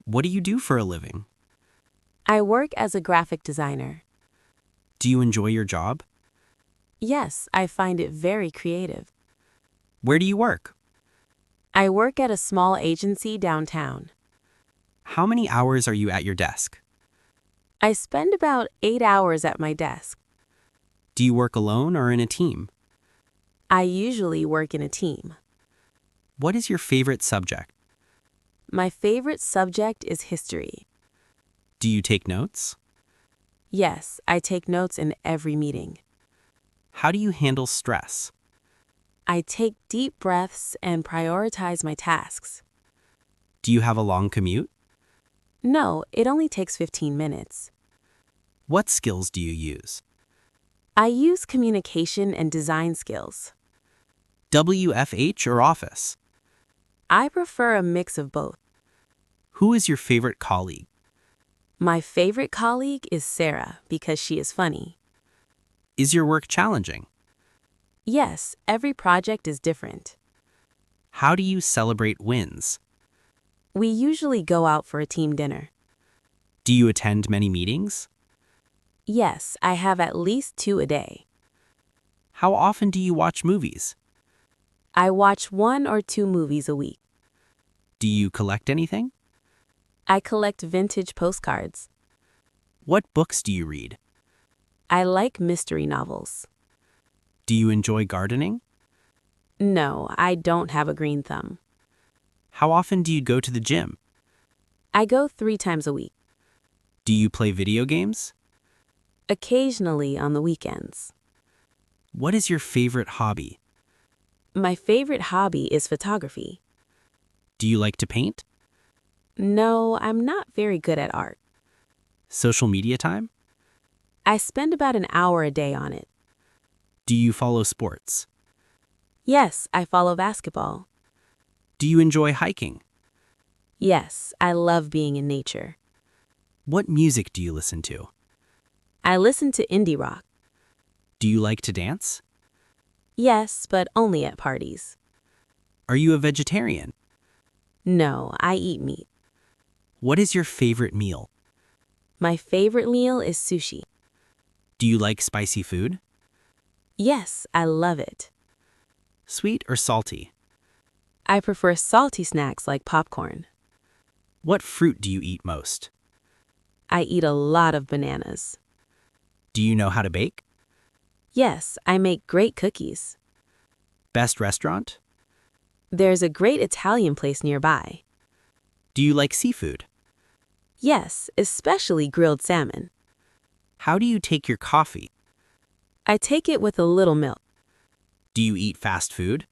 What do you do for a living? I work as a graphic designer. Do you enjoy your job? Yes, I find it very creative. Where do you work? I work at a small agency downtown. How many hours are you at your desk? I spend about 8 hours at my desk. Do you work alone or in a team? I usually work in a team. What is your favorite subject? My favorite subject is history. Do you take notes? Yes, I take notes in every meeting. How do you handle stress? I take deep breaths and prioritize my tasks. Do you have a long commute? No, it only takes 15 minutes. What skills do you use? I use communication and design skills. WFH or Office? I prefer a mix of both. Who is your favorite colleague? My favorite colleague is Sarah because she is funny. Is your work challenging? Yes, every project is different. How do you celebrate wins? We usually go out for a team dinner. Do you attend many meetings? Yes, I have at least 2 a day. How often do you watch movies? I watch 1 or 2 movies a week. Do you collect anything? I collect vintage postcards. What books do you read? I like mystery novels. Do you enjoy gardening? No, I don't have a green thumb. How often do you go to the gym? I go 3 times a week. Do you play video games? Occasionally on the weekends. What is your favorite hobby? My favorite hobby is photography. Do you like to paint? No, I'm not very good at art. Social media time? I spend about an hour a day on it. Do you follow sports? Yes, I follow basketball. Do you enjoy hiking? Yes, I love being in nature. What music do you listen to? I listen to indie rock. Do you like to dance? Yes, but only at parties. Are you a vegetarian? No, I eat meat. What is your favorite meal? My favorite meal is sushi. Do you like spicy food? Yes, I love it. Sweet or salty? I prefer salty snacks like popcorn. What fruit do you eat most? I eat a lot of bananas. Do you know how to bake? Yes, I make great cookies. Best restaurant? There's a great Italian place nearby. Do you like seafood? Yes, especially grilled salmon. How do you take your coffee? I take it with a little milk. Do you eat fast food?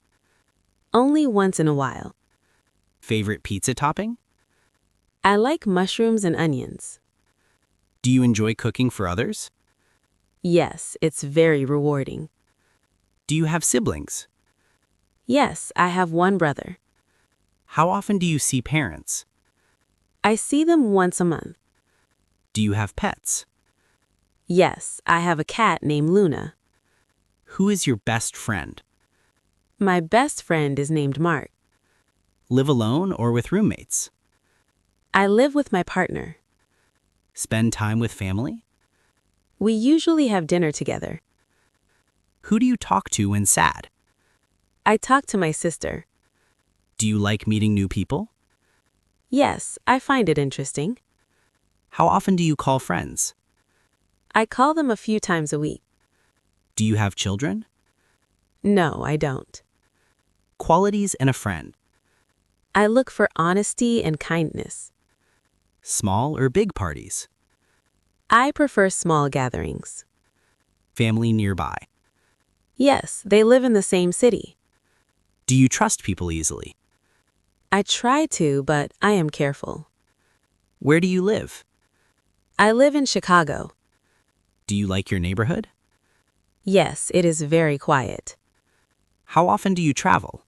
Only once in a while. Favorite pizza topping? I like mushrooms and onions. Do you enjoy cooking for others? Yes, it's very rewarding. Do you have siblings? Yes, I have 1 brother. How often do you see parents? I see them once a month. Do you have pets? Yes, I have a cat named Luna. Who is your best friend? My best friend is named Mark. Live alone or with roommates? I live with my partner. Spend time with family? We usually have dinner together. Who do you talk to when sad? I talk to my sister. Do you like meeting new people? Yes, I find it interesting. How often do you call friends? I call them a few times a week. Do you have children? No, I don't. Qualities in a friend. I look for honesty and kindness. Small or big parties? I prefer small gatherings. Family nearby? Yes, they live in the same city. Do you trust people easily? I try to, but I am careful. Where do you live? I live in Chicago. Do you like your neighborhood? Yes, it is very quiet. How often do you travel?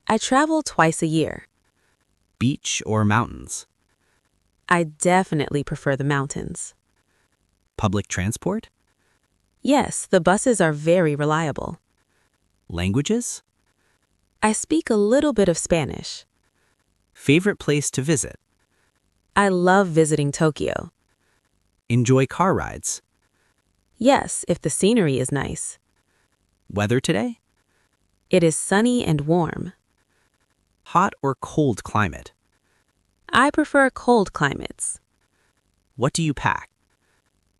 I travel twice a year. Beach or mountains? I definitely prefer the mountains. Public transport? Yes, the buses are very reliable. Languages? I speak a little bit of Spanish. Favorite place to visit? I love visiting Tokyo. Enjoy car rides. Yes, if the scenery is nice. Weather today? It is sunny and warm. Hot or cold climate? I prefer cold climates. What do you pack?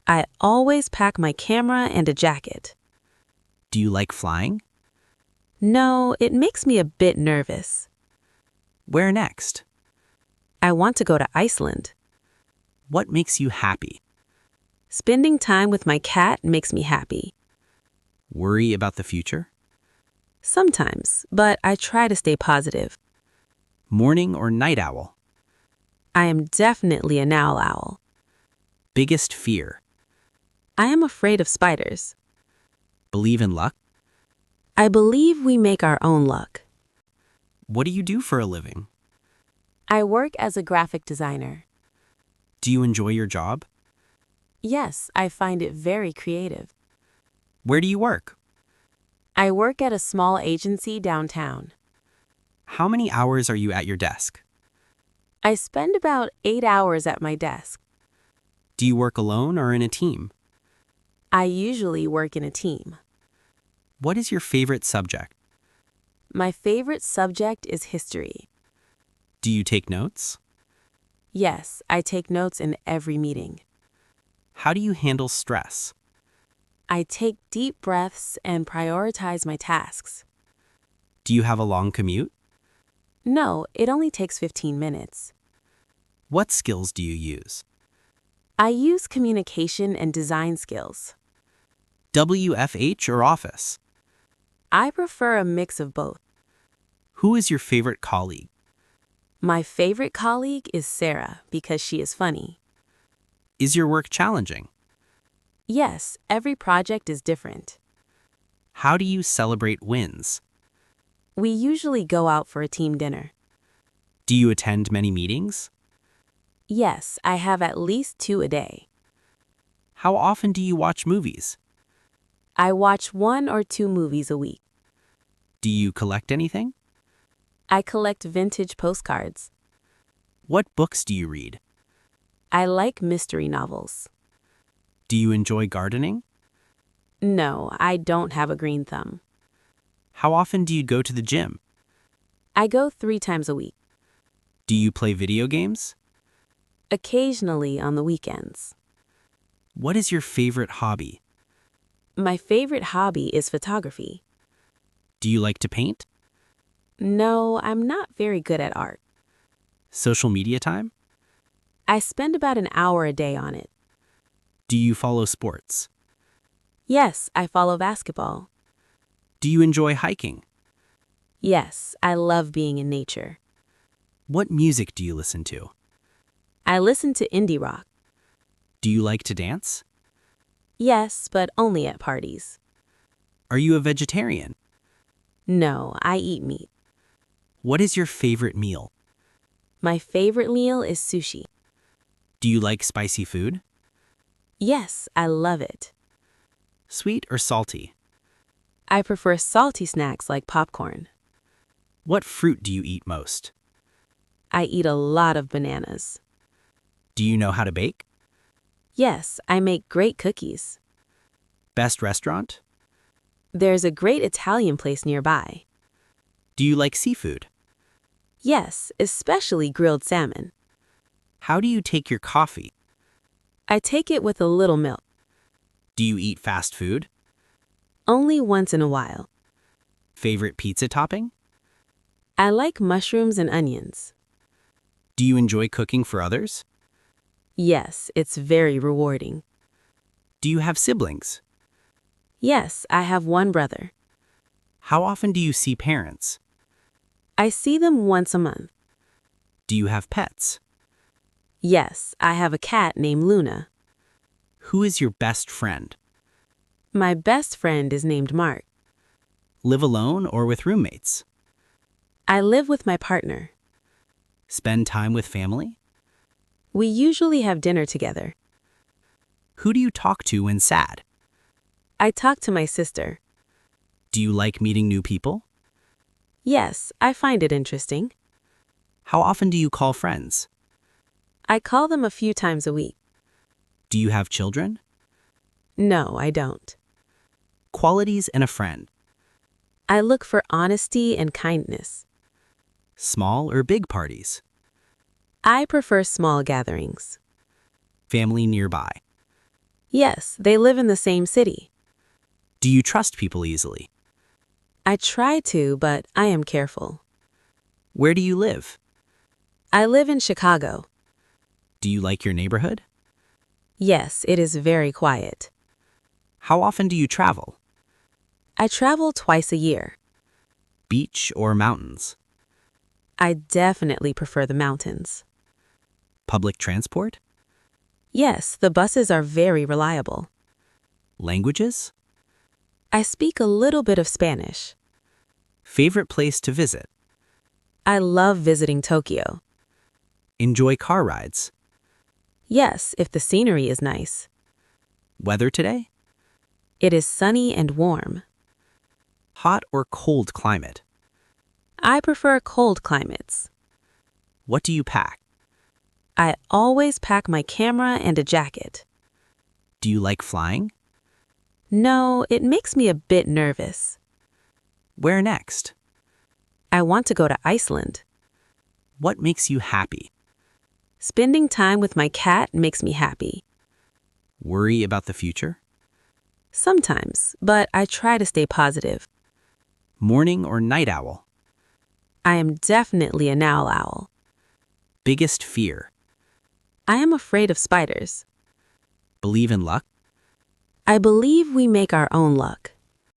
I always pack my camera and a jacket. Do you like flying? No, it makes me a bit nervous. Where next? I want to go to Iceland. What makes you happy? Spending time with my cat makes me happy. Worry about the future? Sometimes, but I try to stay positive. Morning or night owl? I am definitely a now owl. Biggest fear? I am afraid of spiders. Believe in luck? I believe we make our own luck. What do you do for a living? I work as a graphic designer. Do you enjoy your job? Yes, I find it very creative. Where do you work? I work at a small agency downtown. How many hours are you at your desk? I spend about 8 hours at my desk. Do you work alone or in a team? I usually work in a team. What is your favorite subject? My favorite subject is history. Do you take notes? Yes, I take notes in every meeting. How do you handle stress? I take deep breaths and prioritize my tasks. Do you have a long commute? No, it only takes 15 minutes. What skills do you use? I use communication and design skills. WFH or Office? I prefer a mix of both. Who is your favorite colleague? My favorite colleague is Sarah because she is funny. Is your work challenging? Yes, every project is different. How do you celebrate wins? We usually go out for a team dinner. Do you attend many meetings? Yes, I have at least 2 a day. How often do you watch movies? I watch 1 or 2 movies a week. Do you collect anything? I collect vintage postcards. What books do you read? I like mystery novels. Do you enjoy gardening? No, I don't have a green thumb. How often do you go to the gym? I go 3 times a week. Do you play video games? Occasionally on the weekends. What is your favorite hobby? My favorite hobby is photography. Do you like to paint? No, I'm not very good at art. Social media time? I spend about an hour a day on it. Do you follow sports? Yes, I follow basketball. Do you enjoy hiking? Yes, I love being in nature. What music do you listen to? I listen to indie rock. Do you like to dance? Yes, but only at parties. Are you a vegetarian? No, I eat meat. What is your favorite meal? My favorite meal is sushi. Do you like spicy food? Yes, I love it. Sweet or salty? I prefer salty snacks like popcorn. What fruit do you eat most? I eat a lot of bananas. Do you know how to bake? Yes, I make great cookies. Best restaurant? There's a great Italian place nearby. Do you like seafood? Yes, especially grilled salmon. How do you take your coffee? I take it with a little milk. Do you eat fast food? Only once in a while. Favorite pizza topping? I like mushrooms and onions. Do you enjoy cooking for others? Yes, it's very rewarding. Do you have siblings? Yes, I have one brother. How often do you see parents? I see them once a month. Do you have pets? Yes, I have a cat named Luna. Who is your best friend? My best friend is named Mark. Live alone or with roommates? I live with my partner. Spend time with family? We usually have dinner together. Who do you talk to when sad? I talk to my sister. Do you like meeting new people? Yes, I find it interesting. How often do you call friends? I call them a few times a week. Do you have children? No, I don't. Qualities in a friend. I look for honesty and kindness. Small or big parties. I prefer small gatherings. Family nearby. Yes, they live in the same city. Do you trust people easily? I try to, but I am careful. Where do you live? I live in Chicago. Do you like your neighborhood? Yes, it is very quiet. How often do you travel? I travel twice a year. Beach or mountains? I definitely prefer the mountains. Public transport? Yes, the buses are very reliable. Languages? I speak a little bit of Spanish. Favorite place to visit? I love visiting Tokyo. Enjoy car rides? Yes, if the scenery is nice. Weather today? It is sunny and warm. Hot or cold climate? I prefer cold climates. What do you pack? I always pack my camera and a jacket. Do you like flying? No, it makes me a bit nervous. Where next? I want to go to Iceland. What makes you happy? Spending time with my cat makes me happy. Worry about the future? Sometimes, but I try to stay positive. Morning or night owl? I am definitely a now owl. Biggest fear? I am afraid of spiders. Believe in luck? I believe we make our own luck.